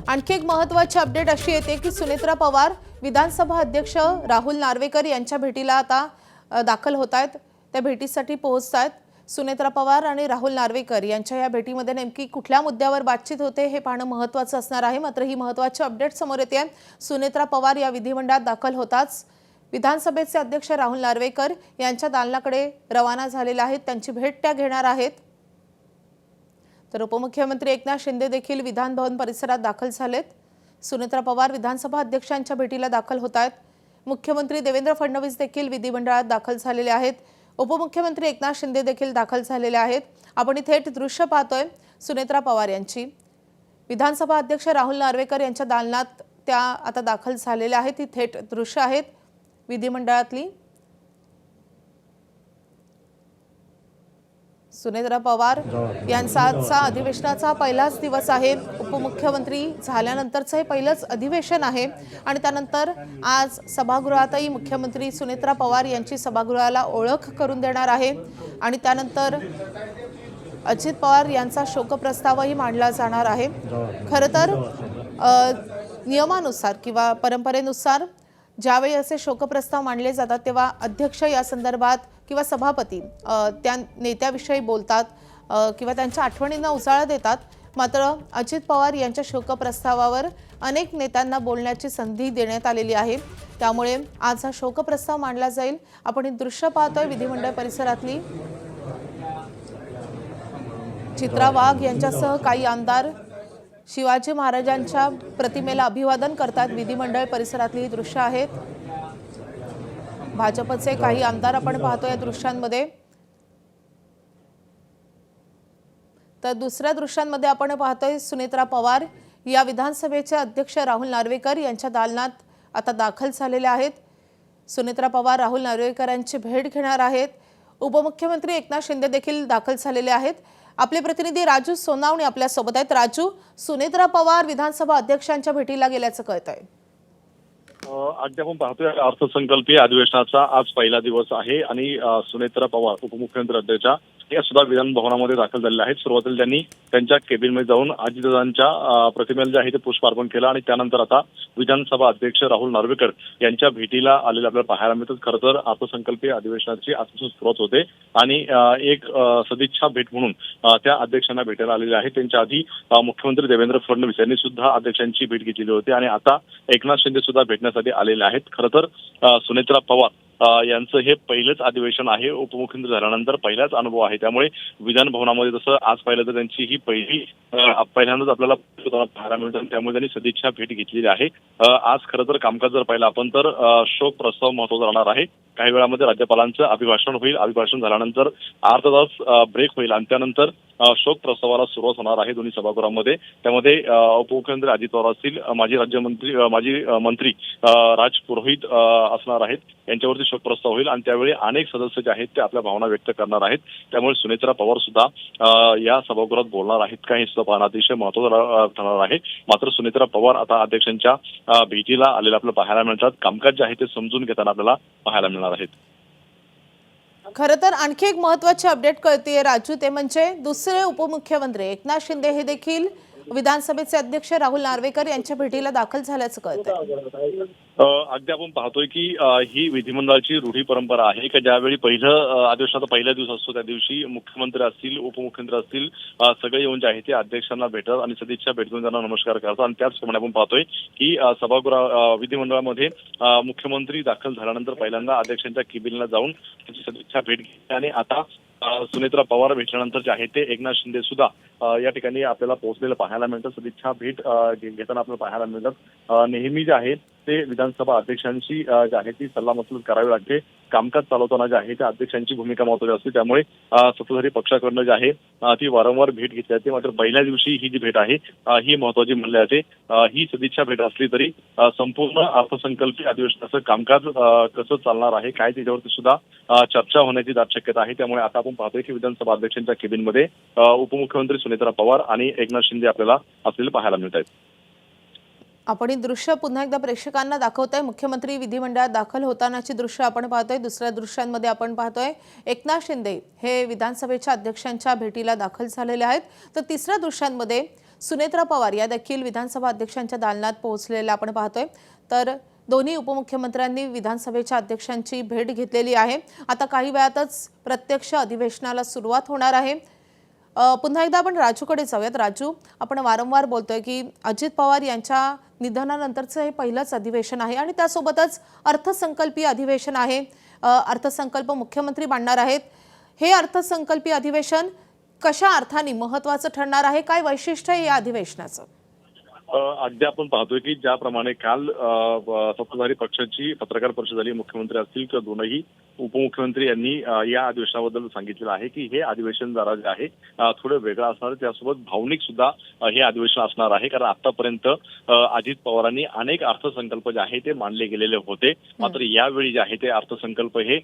आणखी एक महत्त्वाची अपडेट अशी येते की सुनेत्रा पवार विधानसभा अध्यक्ष राहुल नार्वेकर यांच्या भेटीला आता दाखल होत आहेत। त्या भेटीसाठी पोहोचत आहेत। सुनेत्रा पवार आणि राहुल नार्वेकर यांच्या या भेटीमध्ये नेमकी कुठल्या मुद्द्यावर बातचीत होते हे पाहणं महत्त्वाचं असणार आहे। मात्र ही महत्त्वाची अपडेट समोर येते। सुनेत्रा पवार या विधिमंडळात दाखल होताच विधानसभेचे अध्यक्ष राहुल नार्वेकर यांच्या दालनाकडे रवाना झालेले आहेत। त्यांची भेट त्या घेणार आहेत। तर उपमुख्यमंत्री एकनाथ शिंदे देखील विधान भवन परिसरात दाखल झालेत। सुनेत्रा पवार विधानसभा अध्यक्षांच्या भेटीला दाखल होत आहेत। मुख्यमंत्री देवेंद्र फडणवीस देखील विधिमंडळात दाखल झालेले आहेत। उपमुख्यमंत्री एकनाथ शिंदे देखील दाखल झालेले आहेत। आपण थेट दृश्य पाहतोय सुनेत्रा पवार यांची। विधानसभा अध्यक्ष राहुल नार्वेकर यांच्या दालनात त्या आता दाखल झालेल्या आहेत। ही थेट दृश्य आहेत विधिमंडळातली। सुनेत्रा पवार यांचा आजचा अधिवेशनाचा पहिलाच दिवस आहे। उपमुख्यमंत्री झाल्यानंतरचं हे पहिलंच अधिवेशन आहे आणि त्यानंतर आज सभागृहातही मुख्यमंत्री सुनेत्रा पवार यांची सभागृहाला ओळख करून देणार आहे आणि त्यानंतर अजित पवार यांचा शोकप्रस्तावही मांडला जाणार आहे। खरं तर नियमानुसार किंवा परंपरेनुसार ज्यावेळी असे शोकप्रस्ताव मांडले जातात तेव्हा अध्यक्ष या संदर्भात किंवा सभापती त्या नेत्याविषयी बोलतात किंवा त्यांच्या आठवणींना उजाळा देतात। मात्र अजित पवार यांच्या शोकप्रस्तावावर अनेक नेत्यांना बोलण्याची संधी देण्यात आलेली आहे। त्यामुळे आज हा शोकप्रस्ताव मांडला जाईल। आपण हे दृश्य पाहतोय विधिमंडळ परिसरातली। चित्रा वाघ यांच्यासह काही आमदार शिवाजी महाराजांच्या प्रतिमेला अभिवादन करतात। विधिमंडळ परिसरातली ही दृश्य आहेत। भाजपचे काही आमदार आपण पाहतोय या दृश्यांमध्ये। तर दुसऱ्या दृश्यांमध्ये आपण पाहतोय सुनेत्रा पवार या विधानसभेचे अध्यक्ष राहुल नार्वेकर यांच्या दालनात आता दाखल झालेले आहेत। सुनेत्रा पवार राहुल नार्वेकरांची भेट घेणार आहेत। उपमुख्यमंत्री एकनाथ शिंदे देखील दाखल झालेले आहेत। आपले प्रतिनिधी राजू सोनावणे आपल्या सोबत आहेत। राजू, सुनेत्रा पवार विधानसभा अध्यक्षांच्या भेटीला गेल्याचं कळतंय। अगदी आपण पाहतोय अर्थसंकल्पीय अधिवेशनाचा आज पहिला दिवस आहे आणि सुनेत्रा पवार उपमुख्यमंत्री अध्यक्ष या सुद्धा विधान भवनामध्ये दाखल झालेल्या आहेत। सुरुवातीला त्यांनी त्यांच्या केबिनमध्ये जाऊन अजितदादांच्या प्रतिमेला जे आहे ते पुष्पार्पण केलं आणि त्यानंतर आता विधानसभा अध्यक्ष राहुल नार्वेकर यांच्या भेटीला आलेले आपल्याला पाहायला मिळतात। खरं तर अर्थसंकल्पीय अधिवेशनाची आजपासून सुरुवात होते आणि एक सदिच्छा भेट म्हणून त्या अध्यक्षांना भेटायला आलेले आहेत। त्यांच्या आधी मुख्यमंत्री देवेंद्र फडणवीस यांनी सुद्धा अध्यक्षांची भेट घेतलेली होती आणि आता एकनाथ शिंदे सुद्धा भेटण्यासाठी आलेले आहेत। खरं तर सुनेत्रा पवार यांचं हे पहिलंच अधिवेशन आहे। उपमुख्यमंत्री झाल्यानंतर पहिलाच अनुभव आहे। त्यामुळे विधान भवनामध्ये जसं आज पाहिलं तर त्यांची ही पहिल्यांदाच आपल्याला पाहायला मिळतं। त्यामुळे त्यांनी सदिच्छा भेट घेतलेली आहे। आज खरं तर कामकाज जर पाहिलं आपण तर शोक प्रस्ताव महत्त्वाचा राहणार आहे। काही वेळामध्ये राज्यपालांचं अभिभाषण होईल। अभिभाषण झाल्यानंतर अर्धा तास ब्रेक होईल आणि त्यानंतर शोक प्रस्तावाला सुरुवात होणार आहे दोन्ही सभागृहामध्ये। त्यामध्ये उपमुख्यमंत्री अजित पवार असतील, माजी मंत्री राज पुरोहित असणार आहेत। यांच्यावरती शोक प्रस्ताव होईल आणि त्यावेळी अनेक सदस्य जे आहेत ते आपल्या भावना व्यक्त करणार आहेत। त्यामुळे सुनेत्रा पवार सुद्धा या सभागृहात बोलणार आहेत का हे सुद्धा पाहणं अतिशय महत्त्वाचं ठरणार आहे। मात्र सुनेत्रा पवार आता अध्यक्षांच्या भेटीला आलेला आपल्याला पाहायला मिळतात। कामकाज जे आहे ते समजून घेताना आपल्याला पाहायला मिळणार आहेत। खरं तर आणखी एक महत्त्वाची अपडेट कळतेय राजू, ते म्हणजे दुसरे उपमुख्यमंत्री एकनाथ शिंदे हे देखील विधानसभेचे अध्यक्ष राहुल नार्वेकर यांच्या भेटीला दाखल झाल्याचं कळतंय। अगदी आपण पाहतोय की ही विधिमंडळाची रूढी परंपरा आहे की ज्यावेळी पहिलं अधिवेशनाचा पहिला दिवस असतो त्या दिवशी मुख्यमंत्री असतील, उपमुख्यमंत्री असतील, सगळे येऊन जे आहे ते अध्यक्षांना भेटतात आणि सदिच्छा भेटून त्यांना नमस्कार करतात। आणि त्याचप्रमाणे आपण पाहतोय की विधिमंडळामध्ये मुख्यमंत्री दाखल झाल्यानंतर पहिल्यांदा अध्यक्षांच्या केबिनला जाऊन त्यांची सदिच्छा भेट घेतली आणि आता सुनेत्रा पवार भेटल्यानंतर जे आहे ते एकनाथ शिंदे सुद्धा या ठिकाणी आपल्याला पोहोचलेलं पाहायला मिळतं। सदिच्छा भेट घेताना आपल्याला पाहायला मिळतात। नेहमी जे आहे ते विधानसभा अध्यक्षांची जी आहे ती सल्लामसलत करावी लागते। कामकाज चालवताना जे आहे त्या अध्यक्षांची भूमिका महत्त्वाची असते। त्यामुळे सत्ताधारी पक्षाकडनं जे आहे ती वारंवार भेट घेतली जाते। मात्र पहिल्या दिवशी ही जी भेट आहे ही महत्त्वाची म्हणली जाते। ही सदिच्छा भेट असली तरी संपूर्ण अर्थसंकल्पीय अधिवेशनाचं कामकाज कसं चालणार आहे काय त्याच्यावरती सुद्धा चर्चा होण्याची दाट शक्यता आहे। त्यामुळे आता आपण पाहतोय की विधानसभा अध्यक्षांच्या केबिनमध्ये उपमुख्यमंत्री सुनेत्रा पवार आणि एकनाथ शिंदे आपल्याला असलेले पाहायला मिळत आहेत। आपण ही दृश्य पुन्हा एकदा प्रेक्षकांना दाखवतोय। मुख्यमंत्री विधिमंडळात दाखल होतानाची दृश्य आपण पाहतोय। दुसऱ्या दृश्यांमध्ये आपण पाहतोय एकनाथ शिंदे हे विधानसभेच्या अध्यक्षांच्या भेटीला दाखल झालेले आहेत। तर तिसऱ्या दृश्यांमध्ये सुनेत्रा पवार या देखील विधानसभा अध्यक्षांच्या दालनात पोहोचलेल्या आपण पाहतोय। तर दोन्ही उपमुख्यमंत्र्यांनी विधानसभेच्या अध्यक्षांची भेट घेतलेली आहे। आता काही वेळातच प्रत्यक्ष अधिवेशनाला सुरुवात होणार आहे। पुन्हा एकदा आपण राजूकडे जाऊयात। राजू, आपण वारंवार बोलतोय की अजित पवार यांच्या निधनानंतरचं हे पहिलंच अधिवेशन आहे आणि त्यासोबतच अर्थसंकल्पीय अधिवेशन आहे। अर्थसंकल्प मुख्यमंत्री मांडणार आहेत। हे अर्थसंकल्पीय अधिवेशन कशा अर्थाने महत्त्वाचं ठरणार आहे? काय वैशिष्ट्य आहे या अधिवेशनाचं? अद्याप आपण पाहतोय की ज्याप्रमाणे काल सत्ताधारी पक्षाची पत्रकार परिषद झाली, मुख्यमंत्री असतील किंवा दोनही उपमुख्यमंत्री यांनी या अधिवेशनाबद्दल सांगितलेलं आहे की हे अधिवेशन जरा जे आहे थोडं वेगळं असणार आहे, त्यासोबत भावनिक सुद्धा हे अधिवेशन असणार आहे। कारण आतापर्यंत अजित पवारांनी अनेक अर्थसंकल्प जे आहे ते मांडले गेलेले होते, मात्र यावेळी जे आहे ते अर्थसंकल्प हे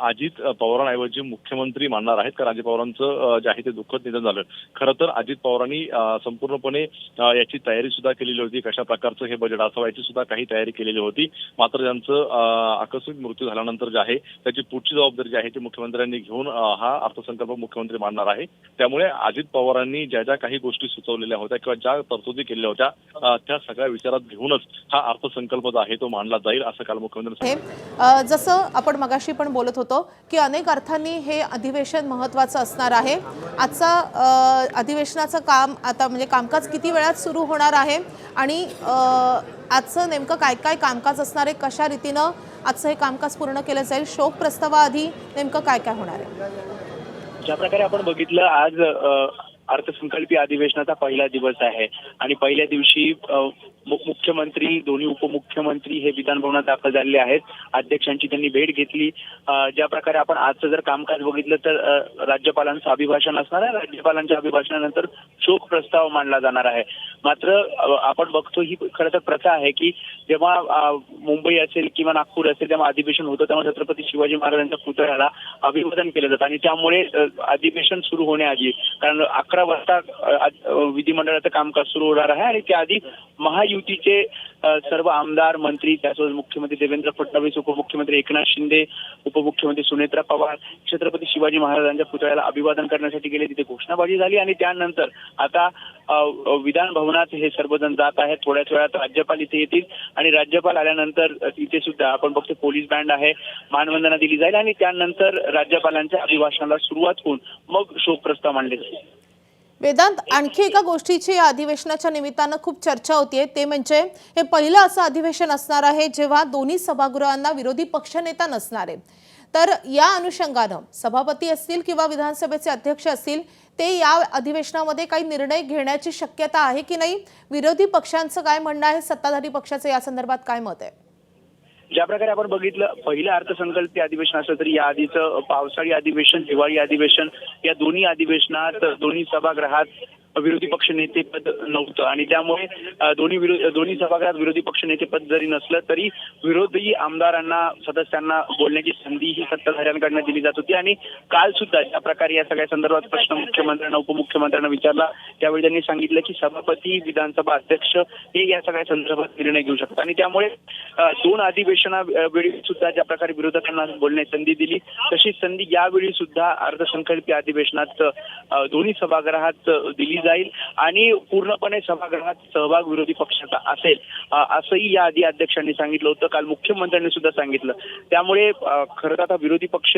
अजित पवारांऐवजी मुख्यमंत्री मांडणार आहेत। कारण अजित पवारांचं जे आहे ते दुःखद निधन झालं। खरं तर अजित पवारांनी संपूर्णपणे याची तयारी सुद्धा केलेली होती, कशा प्रकारचं हे बजेट असावं याची सुद्धा काही तयारी केलेली होती। मात्र त्यांचं आकस्मिक मृत्यू झाल्यानंतर जे आहे त्याची पुढची जबाबदारी जी आहे ती मुख्यमंत्र्यांनी घेऊन हा अर्थसंकल्प मुख्यमंत्री मांडणार आहे। त्यामुळे अजित पवारांनी ज्या ज्या काही गोष्टी सुचवलेल्या होत्या किंवा ज्या तरतुदी केलेल्या होत्या त्या सगळ्या विचारात घेऊनच हा अर्थसंकल्प जो आहे तो मांडला जाईल, असं काल मुख्यमंत्री जसं आपण मगाशी पण बोलत होतो की अनेक अर्थांनी हे अधिवेशन महत्त्वाचं असणार आहे। आजचा अधिवेशनाचं काम आता म्हणजे कामकाज किती वेळात सुरू होणार आहे आणि आजचं नेमकं काय काय कामकाज असणार आहे, कशा रीतीनं आजचं हे कामकाज पूर्ण केलं जाईल, शोक प्रस्तावाआधी नेमकं काय काय होणार आहे? ज्या प्रकारे आपण बघितलं, आज अर्थसंकल्पीय अधिवेशनाचा पहिला दिवस आहे आणि पहिल्या दिवशी मुख्यमंत्री, दोन्ही उपमुख्यमंत्री हे विधानभवनात दाखल झालेले आहेत। अध्यक्षांची त्यांनी भेट घेतली। ज्या प्रकारे आपण आजचं जर कामकाज बघितलं तर राज्यपालांचं अभिभाषण असणार आहे। राज्यपालांच्या अभिभाषणानंतर शोक प्रस्ताव मांडला जाणार आहे। मात्र आपण बघतो ही खरं तर प्रथा आहे की जेव्हा मुंबई असेल किंवा नागपूर असेल तेव्हा अधिवेशन होतं तेव्हा छत्रपती शिवाजी महाराजांच्या पुतळ्याला अभिवादन केलं जातं आणि त्यामुळे अधिवेशन सुरू होण्याआधी, कारण 11 वाजता विधिमंडळाचं कामकाज सुरू होणार आहे आणि त्याआधी महायुतीचे सर्व आमदार, मंत्री, त्यासोबत मुख्यमंत्री देवेंद्र फडणवीस, उपमुख्यमंत्री एकनाथ शिंदे, उपमुख्यमंत्री सुनेत्रा पवार छत्रपती शिवाजी महाराजांच्या पुतळ्याला अभिवादन करण्यासाठी गेले। तिथे घोषणाबाजी झाली आणि त्यानंतर आता विधान भवनात हे सर्वजण जात आहेत। थोड्याच वेळात राज्यपाल इथे येतील आणि राज्यपाल आल्यानंतर इथे सुद्धा आपण बघतो पोलीस बँड आहे, मानवंदना दिली जाईल आणि त्यानंतर राज्यपालांच्या अभिभाषणाला सुरुवात होऊन मग शोक प्रस्ताव मांडले जाईल। वेदांत, आणखी एका गोष्टीची या अधिवेशनाच्या निमित्तानं खूप चर्चा होतीये, ते म्हणजे हे पहिलं असं अधिवेशन असणार आहे जेव्हा दोन्ही सभागृहांना विरोधी पक्षनेता नसणार आहे। तर या अनुषंगानं सभापती असतील किंवा विधानसभेचे अध्यक्ष असतील ते या अधिवेशनामध्ये काही निर्णय घेण्याची शक्यता आहे की नाही? विरोधी पक्षांचं काय म्हणणं आहे, सत्ताधारी पक्षाचं या संदर्भात काय मत आहे? ज्या प्रकारे आपण बघितलं, पहिलं अर्थसंकल्पीय अधिवेशन असलं तरी या आधीचं पावसाळी अधिवेशन, हिवाळी अधिवेशन या दोन्ही अधिवेशनात दोन्ही सभागृहात विरोधी पक्ष नेतेपद नव्हतं आणि त्यामुळे दोन्ही सभागृहात विरोधी पक्ष नेतेपद जरी नसलं तरी विरोधी आमदारांना, सदस्यांना बोलण्याची संधी ही सत्ताधाऱ्यांकडनं दिली जात होती। आणि काल सुद्धा ज्या प्रकारे या सगळ्या संदर्भात प्रश्न मुख्यमंत्र्यांना, उपमुख्यमंत्र्यांना विचारला त्यावेळी त्यांनी सांगितलं की सभापती, विधानसभा अध्यक्ष हे या सगळ्या संदर्भात निर्णय घेऊ शकतात आणि त्यामुळे दोन अधिवेशनावेळी सुद्धा ज्या प्रकारे विरोधकांना बोलण्याची संधी दिली तशी संधी यावेळी सुद्धा अर्थसंकल्पीय अधिवेशनात दोन्ही सभागृहात दिली जाईल आणि पूर्णपणे सभागृहात सहभाग विरोधी पक्षाचा असेल असंही या आधी अध्यक्षांनी सांगितलं होतं। काल मुख्यमंत्र्यांनी सुद्धा सांगितलं। त्यामुळे खरं तर आता विरोधी पक्ष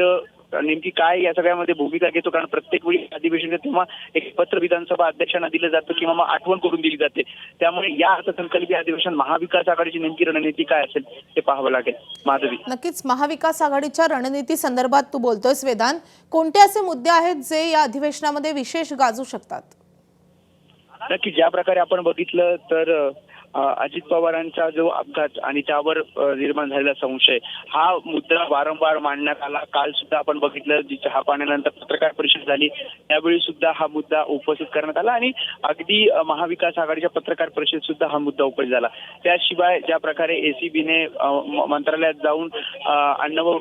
नेमकी काय या सगळ्यामध्ये भूमिका घेतो, कारण प्रत्येक वेळी अधिवेशन तेव्हा एक पत्र विधानसभा अध्यक्षांना दिलं जातं किंवा मग आठवण करून दिली जाते। त्यामुळे या अर्थसंकल्पीय अधिवेशन महाविकास आघाडीची नेमकी रणनीती काय असेल ते पाहावं लागेल। माधवी, नक्कीच महाविकास आघाडीच्या रणनीती संदर्भात तू बोलतोयस वेदांत, कोणते असे मुद्दे आहेत जे या अधिवेशनामध्ये विशेष गाजू शकतात? नक्की ज्या प्रकारे आपण बघितलं तर अजित पवारांचा जो अपघात आणि त्यावर निर्माण झालेला संशय हा मुद्दा वारंवार मांडण्यात आला। काल सुद्धा आपण बघितलं, जी चहा पाण्यानंतर पत्रकार परिषद झाली त्यावेळी सुद्धा हा मुद्दा उपस्थित करण्यात आला आणि अगदी महाविकास आघाडीच्या पत्रकार परिषदेत सुद्धा हा मुद्दा उपस्थित झाला। त्याशिवाय ज्या प्रकारे एसीबीने मंत्रालयात जाऊन अन्न व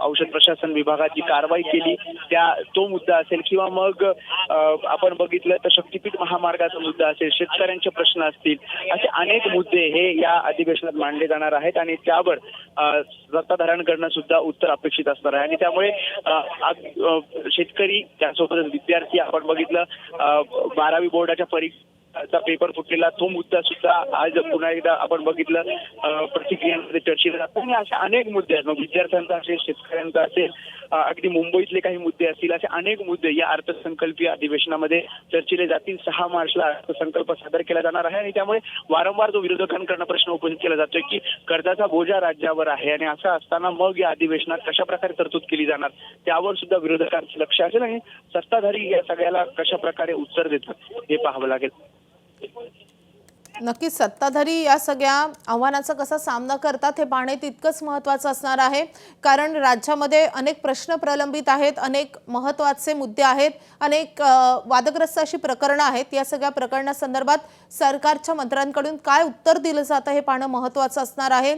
औषध प्रशासन विभागाची कारवाई केली तो मुद्दा असेल किंवा मग आपण बघितलं तर शक्तीपीठ महामार्गाचा मुद्दा असेल, शेतकऱ्यांचे प्रश्न असतील, असे अनेक मुद्दे हे या अधिवेशनात मांडले जाणार आहेत आणि त्यावर सत्ताधाऱ्यांकडनं सुद्धा उत्तर अपेक्षित असणार आहे आणि त्यामुळे शेतकरी त्यासोबतच विद्यार्थी आपण बघितलं 12वी बोर्डाच्या चा पेपर फुटलेला तो मुद्दा सुद्धा आज पुन्हा एकदा आपण बघितलं प्रतिक्रियांमध्ये चर्चेला जातो आणि असे अनेक मुद्दे आहेत. मग विद्यार्थ्यांचा असेल, शेतकऱ्यांचा असेल, अगदी मुंबईतले काही मुद्दे असतील, असे अनेक मुद्दे या अर्थसंकल्पीय अधिवेशनामध्ये चर्चेले जातील. 6 मार्चला अर्थसंकल्प सादर केला जाणार आहे आणि त्यामुळे वारंवार जो विरोधकांकडून प्रश्न उपस्थित केला जातोय की कर्जाचा बोजा राज्यावर आहे आणि असं असताना मग या अधिवेशनात कशा प्रकारे तरतूद केली जाणार त्यावर सुद्धा विरोधकांचं लक्ष असेल आणि सत्ताधारी या सगळ्याला कशा प्रकारे उत्तर देतात हे पाहावं लागेल. नक्कीच सत्ताधारी या सगळ्या आव्हानाचा कसा सामना करतात हे पाहणे तितकंच महत्त्वाचं असणार आहे, कारण राज्यामध्ये अनेक प्रश्न प्रलंबित आहेत, अनेक महत्त्वाचे मुद्दे आहेत, अनेक वादग्रस्त अशी प्रकरणं आहेत. या सगळ्या प्रकरणासंदर्भात सरकारच्या मंत्र्यांकडून काय उत्तर दिलं जातं हे पाहणं महत्त्वाचं असणार आहे.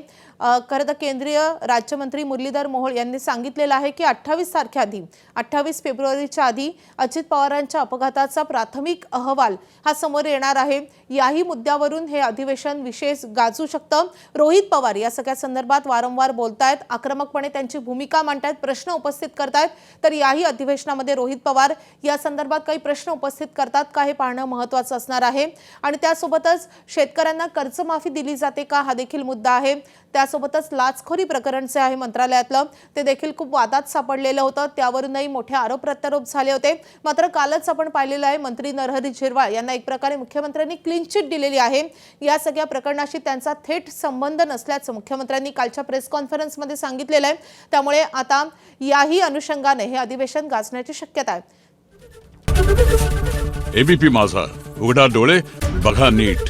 खरं तर केंद्रीय राज्यमंत्री मुरलीधर मोहोळ यांनी सांगितलेलं आहे की 28 तारखेआधी 28 फेब्रुवारीच्या आधी अजित पवारांच्या अपघाताचा प्राथमिक अहवाल हा समोर येणार आहे. याही मुद्द्यावरून हे अधिवेशन विशेष गाजू शकतं. रोहित पवार या सगळ्या संदर्भात वारंवार बोलतायत, आक्रमकपणे त्यांची भूमिका मांडतायत, प्रश्न उपस्थित करतायत. तर याही अधिवेशनामध्ये रोहित पवार या संदर्भात काही प्रश्न उपस्थित करतात का हे पाहणं महत्त्वाचं असणार आहे. आणि त्यासोबतच शेतकऱ्यांना कर्जमाफी दिली जाते का हा देखील मुद्दा आहे. त्यासोबतच लाचखोरी प्रकरण जे आहे मंत्रालयातलं ते देखील खूप वादात सापडलेलं होतं, त्यावरूनही मोठे आरोप प्रत्यारोप झाले होते. मात्र कालच आपण पाहिलेलं आहे मंत्री नरहरी झिरवाळ यांना एक प्रकारे मुख्यमंत्र्यांनी क्लीन चिट दिलेली आहे. या सगळ्या प्रकरणाशी त्यांचा थेट संबंध नसल्याचं मुख्यमंत्र्यांनी कालच्या प्रेस कॉन्फरन्समध्ये सांगितलेलं आहे. त्यामुळे आता याही अनुषंगाने हे अधिवेशन गाजण्याची शक्यता आहे. एबीपी माझा, उघडा डोळे बघा नीट.